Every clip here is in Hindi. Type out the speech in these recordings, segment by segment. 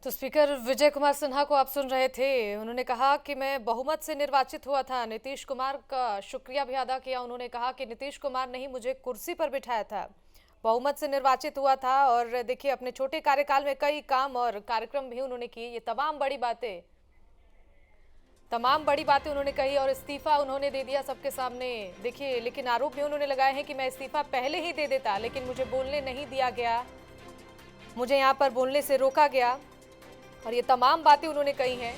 तो स्पीकर विजय कुमार सिन्हा को आप सुन रहे थे। उन्होंने कहा कि मैं बहुमत से निर्वाचित हुआ था। नीतीश कुमार का शुक्रिया भी अदा किया। उन्होंने कहा कि नीतीश कुमार ने ही मुझे कुर्सी पर बिठाया था, बहुमत से निर्वाचित हुआ था। और देखिए, अपने छोटे कार्यकाल में कई काम और कार्यक्रम भी उन्होंने किए। ये तमाम बड़ी बातें उन्होंने कही और इस्तीफा उन्होंने दे दिया सबके सामने। देखिए, लेकिन आरोप भी उन्होंने लगाए हैं कि मैं इस्तीफा पहले ही दे देता, लेकिन मुझे बोलने नहीं दिया गया, मुझे यहाँ पर बोलने से रोका गया। और ये तमाम बातें उन्होंने कही हैं।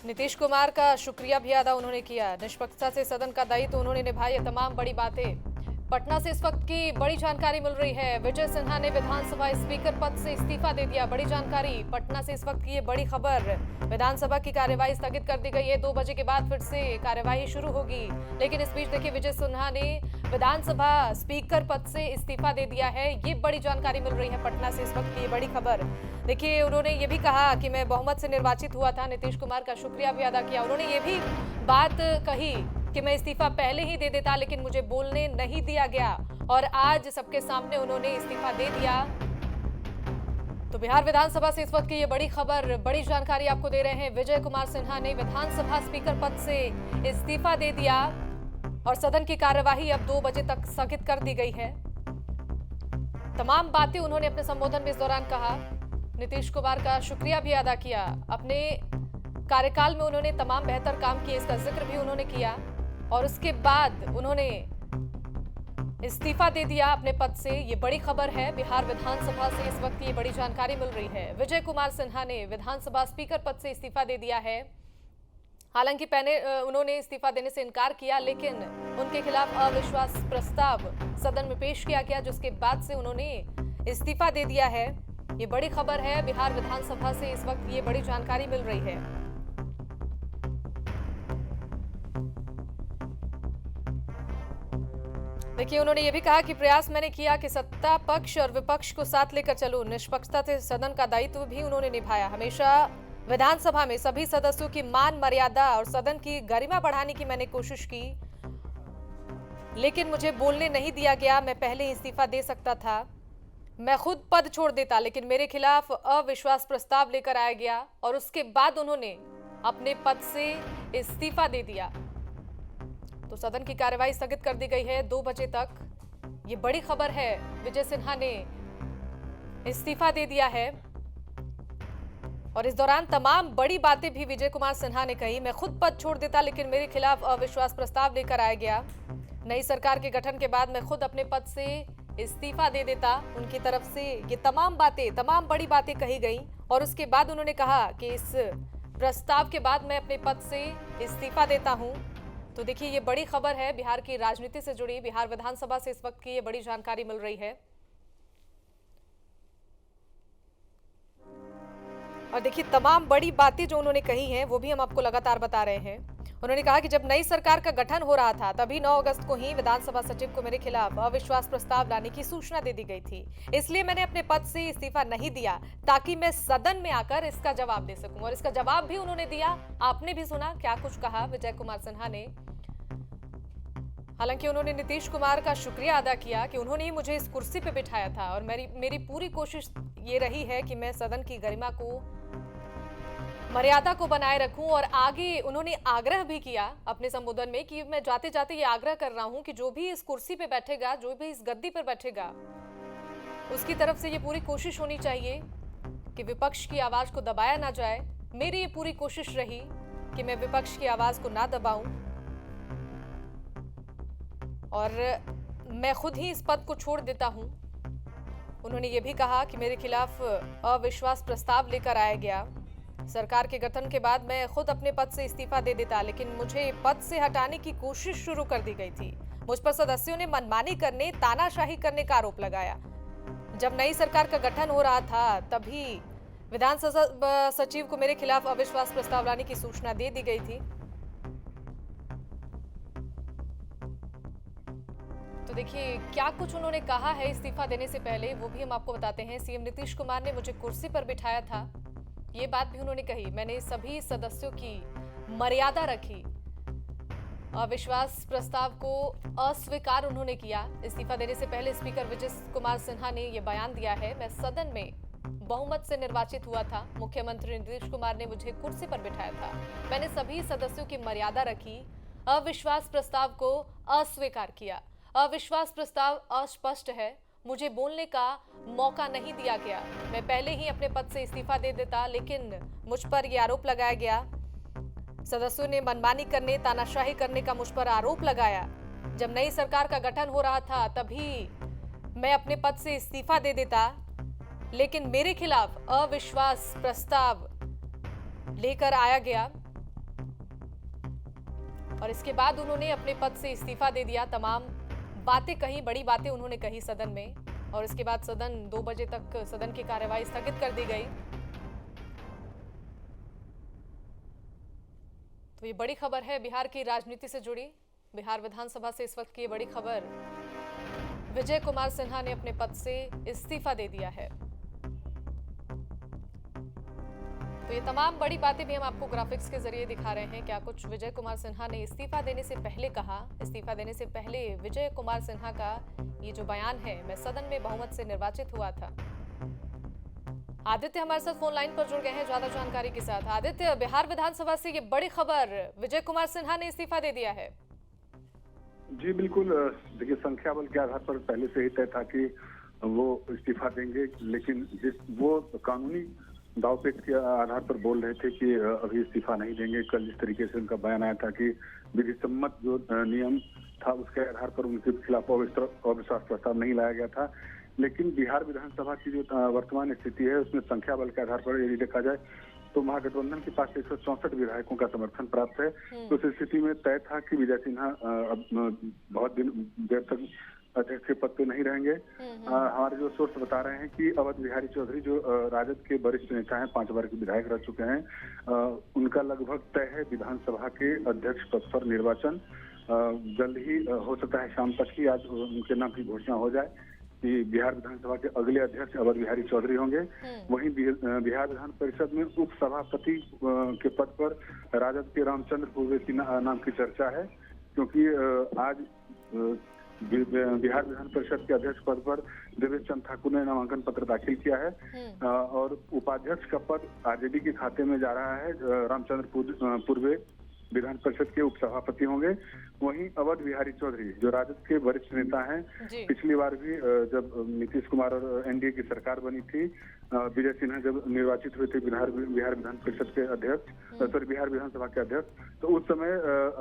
नीतीश कुमार का शुक्रिया भी अदा उन्होंने किया। निष्पक्षता से सदन का दायित्व उन्होंने निभाया। ये तमाम बड़ी बातें। पटना से इस वक्त की बड़ी जानकारी मिल रही है। विजय सिन्हा ने विधानसभा स्पीकर पद से इस्तीफा दे दिया। बड़ी जानकारी पटना से इस वक्त की ये बड़ी खबर। विधानसभा की कार्यवाही स्थगित कर दी गई है। 2 बजे के बाद फिर से कार्यवाही शुरू होगी। लेकिन इस बीच देखिए, विजय सिन्हा ने विधानसभा स्पीकर पद से इस्तीफा दे दिया है। ये बड़ी जानकारी मिल रही है पटना से इस वक्त की ये बड़ी खबर। देखिए, उन्होंने ये भी कहा कि मैं बहुमत से निर्वाचित हुआ था। नीतीश कुमार का शुक्रिया भी अदा किया। उन्होंने ये भी बात कही कि मैं इस्तीफा पहले ही दे देता, लेकिन मुझे बोलने नहीं दिया गया। और आज सबके सामने उन्होंने इस्तीफा दे दिया। तो बिहार विधानसभा से इस वक्त की ये बड़ी खबर, बड़ी जानकारी आपको दे रहे हैं। विजय कुमार सिन्हा ने विधानसभा स्पीकर पद से इस्तीफा दे दिया और सदन की कार्यवाही अब 2 बजे तक स्थगित कर दी गई है। तमाम बातें उन्होंने अपने संबोधन में इस दौरान कहा। नीतीश कुमार का शुक्रिया भी अदा किया। अपने कार्यकाल में उन्होंने तमाम बेहतर काम किए, इसका जिक्र भी उन्होंने किया। और उसके बाद उन्होंने इस्तीफा दे दिया अपने पद से। ये बड़ी खबर है। बिहार विधानसभा से इस वक्त ये बड़ी जानकारी मिल रही है। विजय कुमार सिन्हा ने विधानसभा स्पीकर पद से इस्तीफा दे दिया है। हालांकि पहले उन्होंने इस्तीफा देने से इनकार किया, लेकिन उनके खिलाफ अविश्वास प्रस्ताव सदन में पेश किया गया, जिसके बाद से उन्होंने इस्तीफा दे दिया है। ये बड़ी खबर है। बिहार विधानसभा से इस वक्त ये बड़ी जानकारी मिल रही है। देखिए, उन्होंने ये भी कहा कि प्रयास मैंने किया कि सत्ता पक्ष और विपक्ष को साथ लेकर चलूं। निष्पक्षता से सदन का दायित्व भी उन्होंने निभाया। हमेशा विधानसभा में सभी सदस्यों की मान मर्यादा और सदन की गरिमा बढ़ाने की मैंने कोशिश की, लेकिन मुझे बोलने नहीं दिया गया। मैं पहले ही इस्तीफा दे सकता था। मैं खुद पद छोड़ देता, लेकिन मेरे खिलाफ अविश्वास प्रस्ताव लेकर आया गया और उसके बाद उन्होंने अपने पद से इस्तीफा दे दिया। तो सदन की कार्यवाही स्थगित कर दी गई है 2 बजे तक। ये बड़ी खबर है। विजय सिन्हा ने इस्तीफा दे दिया है और इस दौरान तमाम बड़ी बातें भी विजय कुमार सिन्हा ने कही। मैं खुद पद छोड़ देता, लेकिन मेरे खिलाफ अविश्वास प्रस्ताव लेकर आया गया। नई सरकार के गठन के बाद मैं खुद अपने पद से इस्तीफा दे देता। उनकी तरफ से ये तमाम बड़ी बातें कही गई और उसके बाद उन्होंने कहा कि इस प्रस्ताव के बाद मैं अपने पद से इस्तीफा देता हूं। तो देखिए, ये बड़ी खबर है। बिहार की राजनीति से जुड़ी बिहार विधानसभा से इस वक्त की ये बड़ी जानकारी मिल रही है। और देखिए, तमाम बड़ी बातें जो उन्होंने कही हैं वो भी हम आपको लगातार बता रहे हैं। उन्होंने कहा कि जब नई सरकार का गठन हो रहा था, तभी 9 अगस्त को ही विधानसभा सचिव को मेरे खिलाफ अविश्वास प्रस्ताव लाने की सूचना दे दी गई थी। इसलिए मैंने अपने पद से इस्तीफा नहीं दिया, ताकि मैं सदन में आकर इसका जवाब दे सकूं। और इसका जवाब भी उन्होंने दिया। आपने भी सुना क्या कुछ कहा विजय कुमार सिन्हा ने। हालांकि उन्होंने नीतीश कुमार का शुक्रिया अदा किया कि उन्होंने ही मुझे इस कुर्सी पे बिठाया था और मेरी पूरी कोशिश ये रही है कि मैं सदन की गरिमा को, मर्यादा को बनाए रखूं। और आगे उन्होंने आग्रह भी किया अपने संबोधन में कि मैं जाते जाते ये आग्रह कर रहा हूं कि जो भी इस कुर्सी पे बैठेगा, जो भी इस गद्दी पर बैठेगा, उसकी तरफ से ये पूरी कोशिश होनी चाहिए कि विपक्ष की आवाज को दबाया ना जाए। मेरी ये पूरी कोशिश रही कि मैं विपक्ष की आवाज को ना दबाऊं और मैं खुद ही इस पद को छोड़ देता हूं। उन्होंने ये भी कहा कि मेरे खिलाफ अविश्वास प्रस्ताव लेकर आया गया। सरकार के गठन के बाद मैं खुद अपने पद से इस्तीफा दे देता, लेकिन मुझे पद से हटाने की कोशिश शुरू कर दी गई थी। मुझ पर सदस्यों ने मनमानी करने, तानाशाही करने का आरोप लगाया। जब नई सरकार का गठन हो रहा था, तभी विधानसभा सचिव को मेरे खिलाफ अविश्वास प्रस्ताव लाने की सूचना दे दी गई थी। तो देखिए, क्या कुछ उन्होंने कहा है इस्तीफा देने से पहले, वो भी हम आपको बताते हैं। सीएम नीतीश कुमार ने मुझे कुर्सी पर बिठाया था, ये बात भी उन्होंने कही। मैंने सभी सदस्यों की मर्यादा रखी। अविश्वास प्रस्ताव को अस्वीकार उन्होंने किया। इस्तीफा देने से पहले स्पीकर विजय कुमार सिन्हा ने यह बयान दिया है। मैं सदन में बहुमत से निर्वाचित हुआ था। मुख्यमंत्री नीतीश कुमार ने मुझे कुर्सी पर बिठाया था। मैंने सभी सदस्यों की मर्यादा रखी, अविश्वास प्रस्ताव को अस्वीकार किया। अविश्वास प्रस्ताव अस्पष्ट है, मुझे बोलने का मौका नहीं दिया गया। मैं पहले ही अपने पद से इस्तीफा दे देता, लेकिन मुझ पर यह आरोप लगाया गया। सदस्यों ने मनमानी करने, तानाशाही करने का मुझ पर आरोप लगाया। जब नई सरकार का गठन हो रहा था तभी मैं अपने पद से इस्तीफा दे देता, लेकिन मेरे खिलाफ अविश्वास प्रस्ताव लेकर आया गया और इसके बाद उन्होंने अपने पद से इस्तीफा दे दिया। तमाम बातें कही, बड़ी बातें उन्होंने कही सदन में और इसके बाद सदन 2 बजे तक सदन की कार्यवाही स्थगित कर दी गई। तो ये बड़ी खबर है बिहार की राजनीति से जुड़ी। बिहार विधानसभा से इस वक्त की बड़ी खबर, विजय कुमार सिन्हा ने अपने पद से इस्तीफा दे दिया है। तो ये तमाम बड़ी बातें भी हम आपको ग्राफिक्स के जरिए दिखा रहे हैं। क्या कुछ विजय कुमार सिन्हा ने इस्तीफा देने से पहले कहा। इस्तीफा देने से पहले विजय कुमार सिन्हा का ये जो बयान है, मैं सदन में बहुमत से निर्वाचित हुआ था। आदित्य हमारे साथ फोन लाइन पर जुड़ गए हैं ज्यादा जानकारी के साथ। आदित्य, बिहार विधानसभा से ये बड़ी खबर, विजय कुमार सिन्हा ने इस्तीफा दे दिया है। जी बिल्कुल, देखिए संख्या बल के आधार पर पहले से ही तय था कि वो इस्तीफा देंगे, लेकिन वो कानूनी दावपेच के आधार पर बोल रहे थे कि अभी इस्तीफा नहीं देंगे। कल जिस तरीके से उनका बयान आया था कि विधि सम्मत जो नियम था उसके आधार पर उनके खिलाफ अविश्वास प्रस्ताव नहीं लाया गया था, लेकिन बिहार विधानसभा की जो वर्तमान स्थिति है उसमें संख्या बल के आधार पर यदि देखा जाए तो महागठबंधन के पास 164 विधायकों का समर्थन प्राप्त है। तो उस स्थिति में तय था कि विजय सिन्हा अब बहुत देर तक अध्यक्ष के पद पे नहीं रहेंगे। हमारे जो सोर्स बता रहे हैं कि अवध बिहारी चौधरी जो राजद के वरिष्ठ नेता हैं, 5 बार के विधायक रह चुके हैं, उनका लगभग तय है विधानसभा के अध्यक्ष पद पर निर्वाचन। जल्द ही हो सकता है शाम तक ही आज उनके नाम की घोषणा हो जाए कि बिहार विधानसभा के अगले अध्यक्ष अवध बिहारी चौधरी होंगे। वहीं बिहार विधान परिषद में उप सभापति के पद पर राजद के रामचंद्र पूर्वे की नाम की चर्चा है, क्योंकि आज बिहार विधान परिषद के अध्यक्ष पद पर देवेश चंद्र ठाकुर ने नामांकन पत्र दाखिल किया है और उपाध्यक्ष का पद आरजेडी के खाते में जा रहा है। रामचंद्र पूर्वे विधान परिषद के उपसभापति होंगे। वहीं अवध बिहारी चौधरी जो राजद के वरिष्ठ नेता हैं, पिछली बार भी जब नीतीश कुमार और एनडीए की सरकार बनी थी, विजय सिन्हा जब निर्वाचित हुए थे बिहार विधान परिषद के अध्यक्ष, सॉरी बिहार विधानसभा के अध्यक्ष, तो उस समय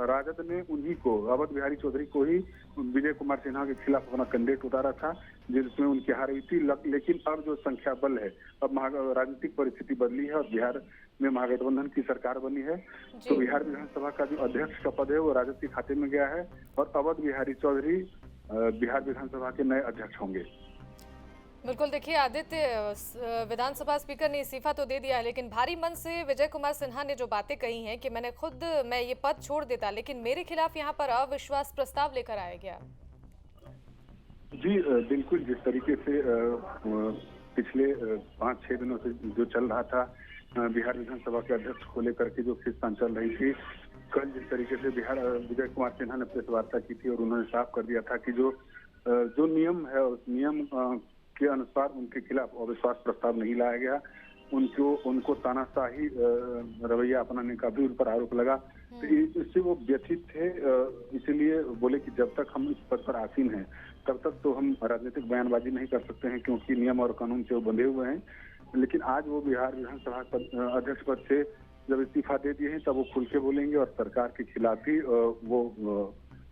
राजद ने उन्हीं को, अवध बिहारी चौधरी को ही विजय कुमार सिन्हा के खिलाफ अपना कैंडिडेट उतारा था, जिसमें उनकी हार हुई थी। लेकिन अब जो संख्या बल है, अब राजनीतिक परिस्थिति बदली है और बिहार में महागठबंधन की सरकार बनी है, तो बिहार विधानसभा का जो अध्यक्ष का पद है वो राजद के खाते में गया है और अवध बिहारी चौधरी बिहार विधानसभा के नए अध्यक्ष होंगे। बिल्कुल, देखिए आदित्य, विधानसभा स्पीकर ने इस्तीफा तो दे दिया है, लेकिन भारी मन से विजय कुमार सिन्हा ने जो बातें कही हैं कि मैं ये पद छोड़ देता, लेकिन मेरे खिलाफ यहाँ पर अविश्वास प्रस्ताव लेकर आया गया। जी बिल्कुल, जिस तरीके से पिछले 5-6 दिनों से जो चल रहा था बिहार विधानसभा के अध्यक्ष को लेकर के जो खींचतान चल रही थी, कल जिस तरीके से विजय कुमार सिन्हा ने प्रेस वार्ता की थी और उन्होंने साफ कर दिया था कि जो नियम है उस नियम के अनुसार उनके खिलाफ अविश्वास प्रस्ताव नहीं लाया गया। उनको तानाशाही रवैया अपनाने का भी उन पर आरोप लगा, तो इससे वो व्यथित थे। इसीलिए बोले कि जब तक हम इस पद पर आसीन हैं तब तक तो हम राजनीतिक बयानबाजी नहीं कर सकते हैं, क्योंकि नियम और कानून से वो बंधे हुए हैं। लेकिन आज वो बिहार विधानसभा अध्यक्ष पद से जब इस्तीफा दे दिए हैं तब वो खुल के बोलेंगे और सरकार के खिलाफ ही वो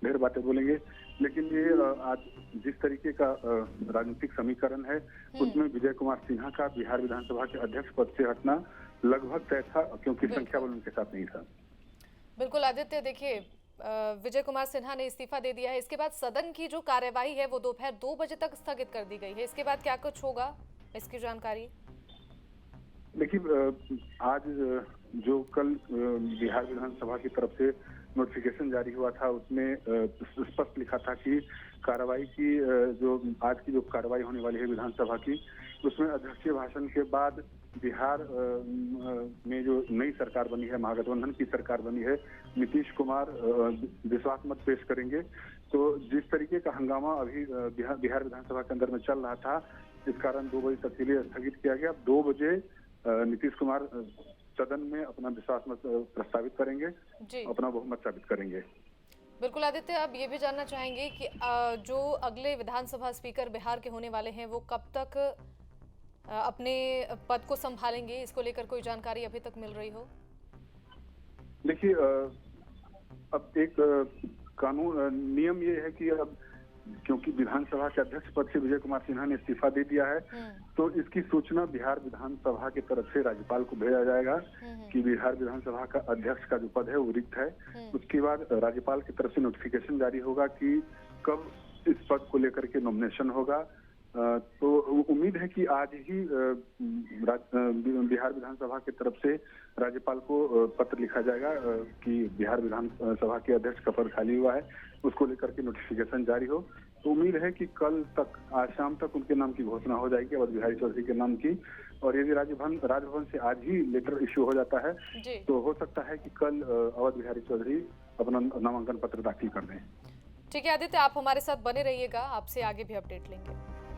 ढेर बातें बोलेंगे। लेकिन ये आज जिस तरीके का राजनीतिक समीकरण है उसमें विजय कुमार सिन्हा का बिहार विधानसभा के अध्यक्ष पद से हटना लगभग तय था, क्योंकि संख्या बल उनके साथ नहीं था। बिल्कुल आदित्य, देखिए विजय कुमार सिन्हा ने इस्तीफा दे दिया है। इसके बाद सदन की जो कार्यवाही है वो दोपहर 2 बजे तक स्थगित कर दी गई है। इसके बाद क्या कुछ होगा, इसकी जानकारी? देखिए आज जो कल बिहार विधानसभा की तरफ से नोटिफिकेशन जारी हुआ था उसमें स्पष्ट लिखा था कि कार्रवाई की जो आज की जो कार्रवाई होने वाली है विधानसभा की, उसमें अध्यक्षीय भाषण के बाद बिहार में जो नई सरकार बनी है, महागठबंधन की सरकार बनी है, नीतीश कुमार विश्वास मत पेश करेंगे। तो जिस तरीके का हंगामा अभी बिहार विधानसभा के अंदर में चल रहा था इस कारण 2 बजे तक के लिए स्थगित किया गया। अब 2 बजे नीतीश कुमार सदन में अपना विश्वास मत प्रस्तावित करेंगे, जी अपना बहुमत साबित करेंगे। बिल्कुल आदित्य, अब ये भी जानना चाहेंगे कि जो अगले विधानसभा स्पीकर बिहार के होने वाले हैं वो कब तक अपने पद को संभालेंगे, इसको लेकर कोई जानकारी अभी तक मिल रही हो? देखिए, अब एक कानून नियम ये है कि अब क्योंकि विधानसभा के अध्यक्ष पद से विजय कुमार सिन्हा ने इस्तीफा दे दिया है, तो इसकी सूचना बिहार विधानसभा की तरफ से राज्यपाल को भेजा जाएगा कि बिहार विधानसभा का अध्यक्ष का जो पद है वो रिक्त है। उसके बाद राज्यपाल की तरफ से नोटिफिकेशन जारी होगा कि कब इस पद को लेकर के नॉमिनेशन होगा। तो उम्मीद है कि आज ही बिहार विधानसभा की तरफ से राज्यपाल को पत्र लिखा जाएगा कि बिहार विधानसभा के अध्यक्ष का पद खाली हुआ है, उसको लेकर के नोटिफिकेशन जारी हो। तो उम्मीद है कि कल तक, आज शाम तक उनके नाम की घोषणा हो जाएगी, अवध बिहारी चौधरी के नाम की। और यदि राजभवन से आज ही लेटर इश्यू हो जाता है तो हो सकता है कि कल अवध बिहारी चौधरी अपना नामांकन पत्र दाखिल कर दें। ठीक है आदित्य, आप हमारे साथ बने रहिएगा, आपसे आगे भी अपडेट लेंगे।